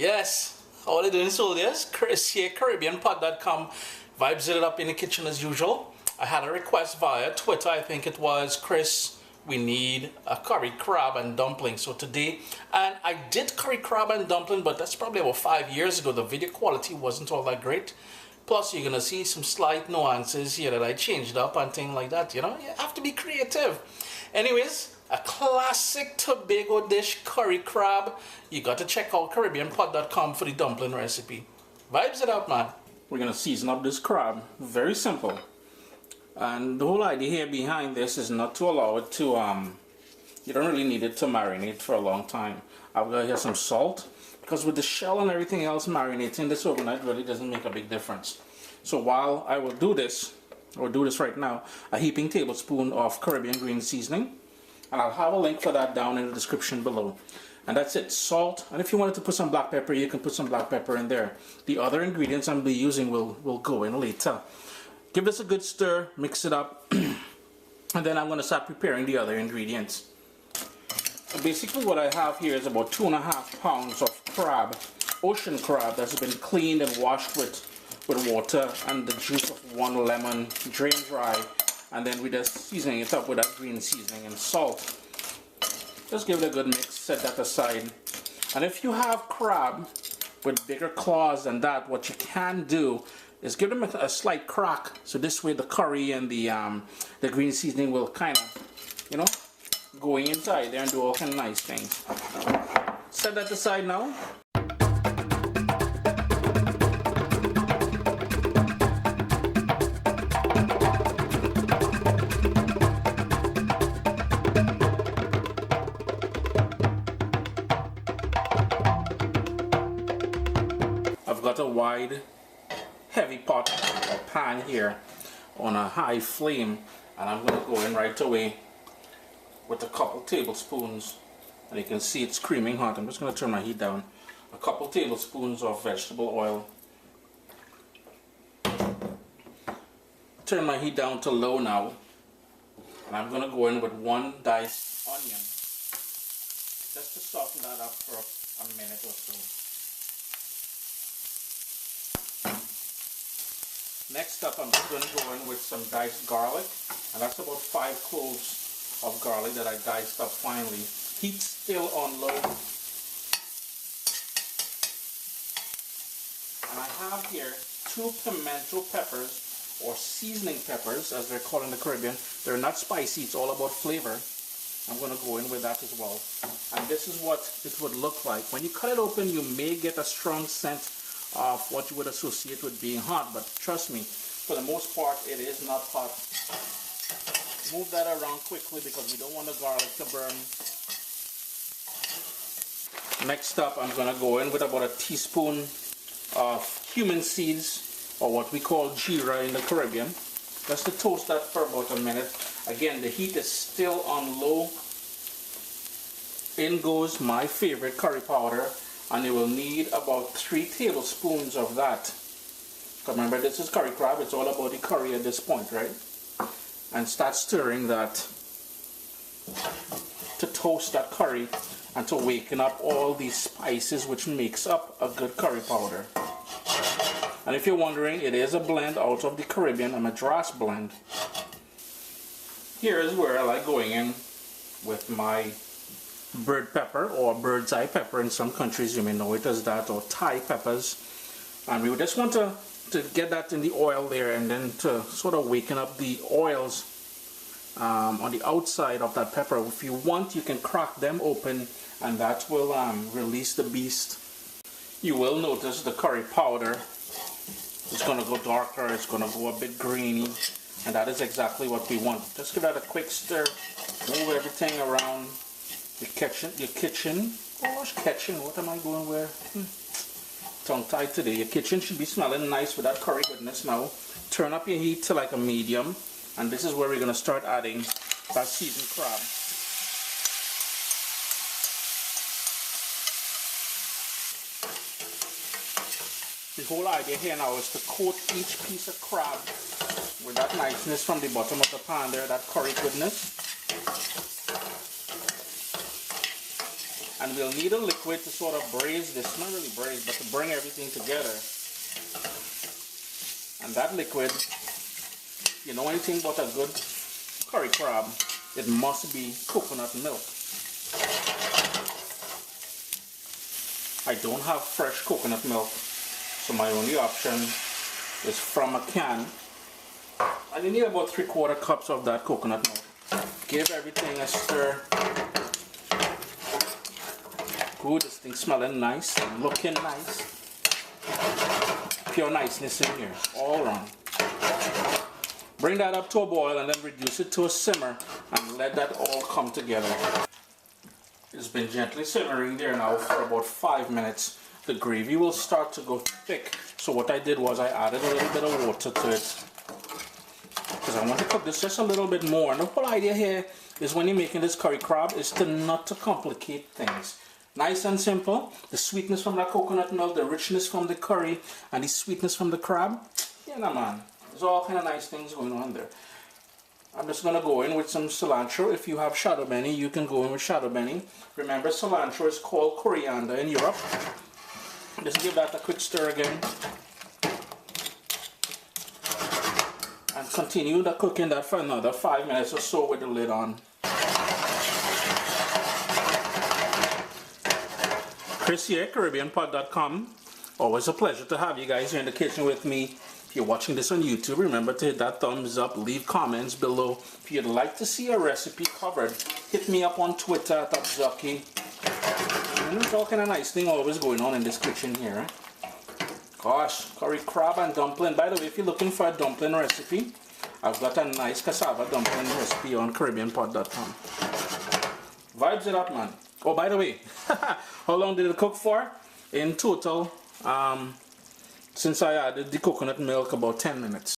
Yes, how are you doing, soldiers? Chris here, CaribbeanPod.com. Vibes it up in the kitchen as usual. I had a request via Twitter, I think it was, Chris, we need a curry crab and dumpling. So today, and I did curry crab and dumpling, but that's probably about 5 years ago. The video quality wasn't all that great. Plus, you're gonna see some slight nuances here that I changed up and things like that. You know, you have to be creative. Anyways, a classic Tobago dish, curry crab. You got to check out CaribbeanPod.com for the dumpling recipe. Vibes it up, man. We're gonna season up this crab. Very simple. And the whole idea here behind this is not to allow it to, you don't really need it to marinate for a long time. I've got here some salt, because with the shell and everything else marinating this overnight really doesn't make a big difference. So while I will do this, right now, a heaping tablespoon of Caribbean green seasoning, and I'll have a link for that down in the description below. And that's it, salt, and if you wanted to put some black pepper, you can put some black pepper in there. The other ingredients I'm be using will go in later. Give this a good stir, mix it up, and then I'm going to start preparing the other ingredients. So basically what I have here is about 2.5 pounds of crab, ocean crab, that's been cleaned and washed with water and the juice of 1 lemon, drain dry, and then we're just seasoning it up with that green seasoning and salt. Just give it a good mix, set that aside. And if you have crab with bigger claws than that, what you can do is give them a slight crack, so this way the curry and the green seasoning will kind of, you know, go inside there and do all kind of nice things. Set that aside now. I've got a wide heavy pot or pan here on a high flame, and I'm going to go in right away with a couple tablespoons, and you can see it's screaming hot. I'm just going to turn my heat down. A couple tablespoons of vegetable oil. Turn my heat down to low now, and I'm going to go in with 1 diced onion just to soften that up for a minute or so. Next up, I'm just going to go in with some diced garlic, and that's about 5 cloves of garlic that I diced up finely. Heat still on low. And I have here 2 pimento peppers, or seasoning peppers as they're called in the Caribbean. They're not spicy, it's all about flavor. I'm going to go in with that as well. And this is what it would look like. When you cut it open, you may get a strong scent of what you would associate with being hot, but trust me, for the most part it is not hot. Move that around quickly because we don't want the garlic to burn. Next up, I'm going to go in with about a teaspoon of cumin seeds, or what we call geera in the Caribbean, just to toast that for about a minute. Again, the heat is still on low. In goes my favorite curry powder, and you will need about 3 tablespoons of that. Remember, this is curry crab, it's all about the curry at this point, right? And start stirring that to toast that curry and to waken up all these spices which makes up a good curry powder. And if you're wondering, it is a blend out of the Caribbean, a Madras blend. Here is where I like going in with my bird pepper, or bird's eye pepper in some countries, you may know it as that, or Thai peppers. And we just want to get that in the oil there, and then to sort of waken up the oils on the outside of that pepper. If you want, you can crack them open, and that will release the beast. You will notice the curry powder is going to go darker, it's going to go a bit grainy, and that is exactly what we want. Just give that a quick stir, move everything around. Your kitchen, what am I going where? Tongue tied today. Your kitchen should be smelling nice with that curry goodness now. Turn up your heat to like a medium, and this is where we're going to start adding that seasoned crab. The whole idea here now is to coat each piece of crab with that niceness from the bottom of the pan there, that curry goodness. And we'll need a liquid to sort of braise this, not really braise, but to bring everything together. And that liquid, you know anything about a good curry crab, it must be coconut milk. I don't have fresh coconut milk, so my only option is from a can. And you need about 3/4 cups of that coconut milk. Give everything a stir. Good, this thing smelling nice, looking nice. Pure niceness in here, all around. Bring that up to a boil and then reduce it to a simmer and let that all come together. It's been gently simmering there now for about 5 minutes. The gravy will start to go thick. So what I did was I added a little bit of water to it, because I want to cook this just a little bit more. And the whole idea here is when you're making this curry crab is to not to complicate things. Nice and simple. The sweetness from that coconut milk, the richness from the curry, and the sweetness from the crab. Yeah, man. There's all kind of nice things going on there. I'm just going to go in with some cilantro. If you have shadow benny, you can go in with shadow benny. Remember, cilantro is called coriander in Europe. Just give that a quick stir again. And continue the cooking that for another 5 minutes or so with the lid on. Chris here, CaribbeanPod.com. Always a pleasure to have you guys here in the kitchen with me. If you're watching this on YouTube, remember to hit that thumbs up, leave comments below. If you'd like to see a recipe covered, hit me up on Twitter at Abzuki. And there's all kind of nice thing always going on in this kitchen here. Gosh, curry crab and dumpling. By the way, if you're looking for a dumpling recipe, I've got a nice cassava dumpling recipe on CaribbeanPod.com. Vibes it up, man. Oh, by the way, how long did it cook for? In total, since I added the coconut milk, about 10 minutes.